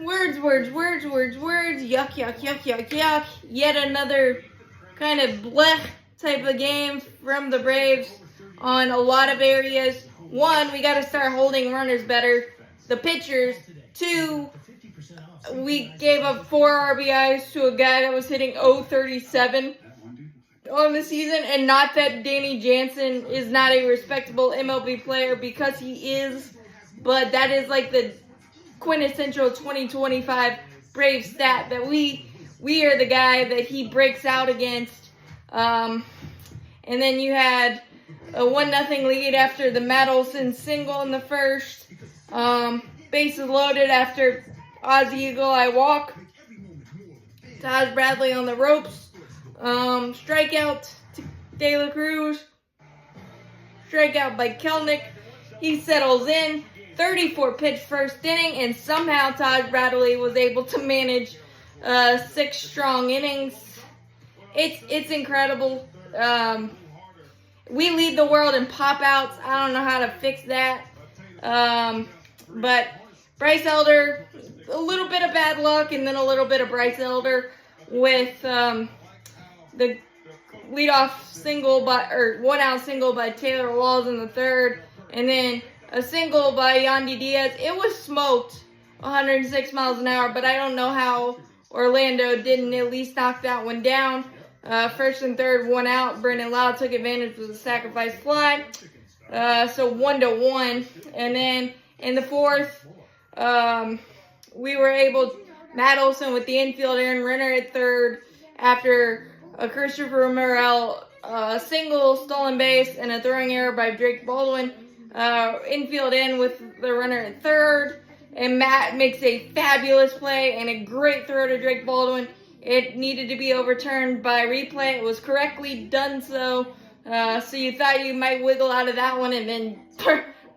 Words. Yuck, yuck, yuck, yuck, yuck. Yet another kind of blech type of game from the Braves on a lot of areas. One, we got to start holding runners better. The pitchers. Two, we gave up 4 RBIs to a guy that was hitting .037 on the season. And not that Danny Jansen is not a respectable MLB player, because he is. But that is like the quintessential 2025 Brave stat, that we are the guy that he breaks out against. And then you had a 1-0 lead after the Matt Olson single in the first. Bases loaded after Ozzie Eagle Eye walk. Taj Bradley on the ropes. Strikeout to De La Cruz. Strikeout by Kelnick. He settles in. 34 pitch first inning, and somehow Taj Bradley was able to manage 6 strong innings. It's incredible. We lead the world in pop outs. I don't know how to fix that. But Bryce Elder, a little bit of bad luck, and then a little bit of Bryce Elder with the leadoff single or 1-out single by Taylor Walls in the third, and then a single by Yandy Diaz. It was smoked 106 miles an hour, but I don't know how Orlando didn't at least knock that one down. First and third, 1 out. Brendan Lau took advantage of the sacrifice fly. So 1-1. And then in the fourth, we were able, Matt Olson with the infield earned runner at third after a Christopher Morel single, stolen base, and a throwing error by Drake Baldwin. Infield in with the runner at third, and Matt makes a fabulous play and a great throw to Drake Baldwin. It needed to be overturned by replay. It was correctly done so you thought you might wiggle out of that one, and then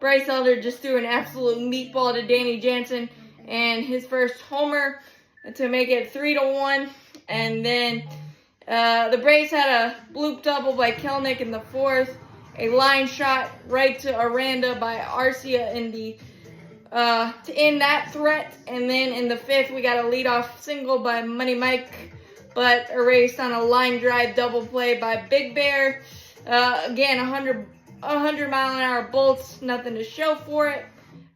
Bryce Elder just threw an absolute meatball to Danny Jansen and his first homer to make it 3-1. And then the Braves had a bloop double by Kelnick in the fourth. A line shot right to Aranda by Arcia in the to end that threat. And then in the fifth, we got a leadoff single by Money Mike, but erased on a line drive double play by Big Bear. Again, 100 mile an hour bolts, nothing to show for it.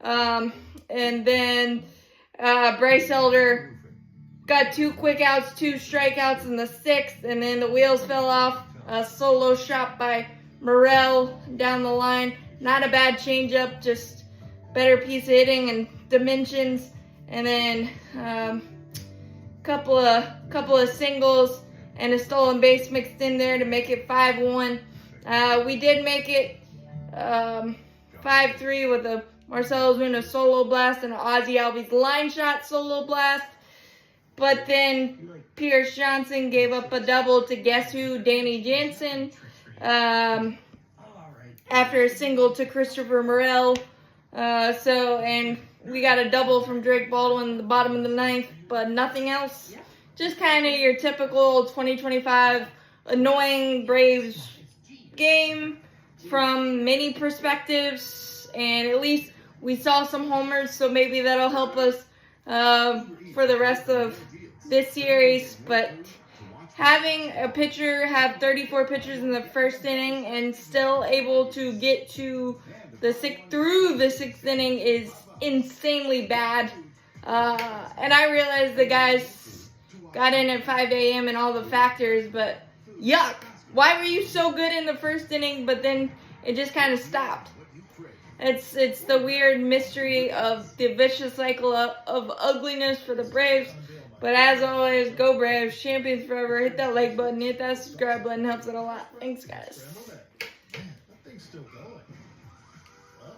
And then Bryce Elder got 2 quick outs, 2 strikeouts in the sixth, and then the wheels fell off. A solo shot by Morel down the line. Not a bad changeup, just better piece of hitting and dimensions. And then couple of singles and a stolen base mixed in there to make it 5-1. We did make it 5-3 with a Marcell Ozuna solo blast and an Ozzie Albies line shot solo blast. But then Pierce Johnson gave up a double to guess who? Danny Jansen. After a single to Christopher Morel. And we got a double from Drake Baldwin in the bottom of the ninth, but nothing else. Just kind of your typical 2025 annoying Braves game from many perspectives. And at least we saw some homers, so maybe that'll help us for the rest of this series. But having a pitcher have 34 pitches in the first inning and still able to get to through the sixth inning is insanely bad. And I realize the guys got in at 5 a.m. and all the factors, but yuck. Why were you so good in the first inning, but then it just kind of stopped? It's the weird mystery of the vicious cycle of ugliness for the Braves. But as always, go Braves, champions forever. Hit that like button, hit that subscribe button, helps it a lot. Thanks, guys.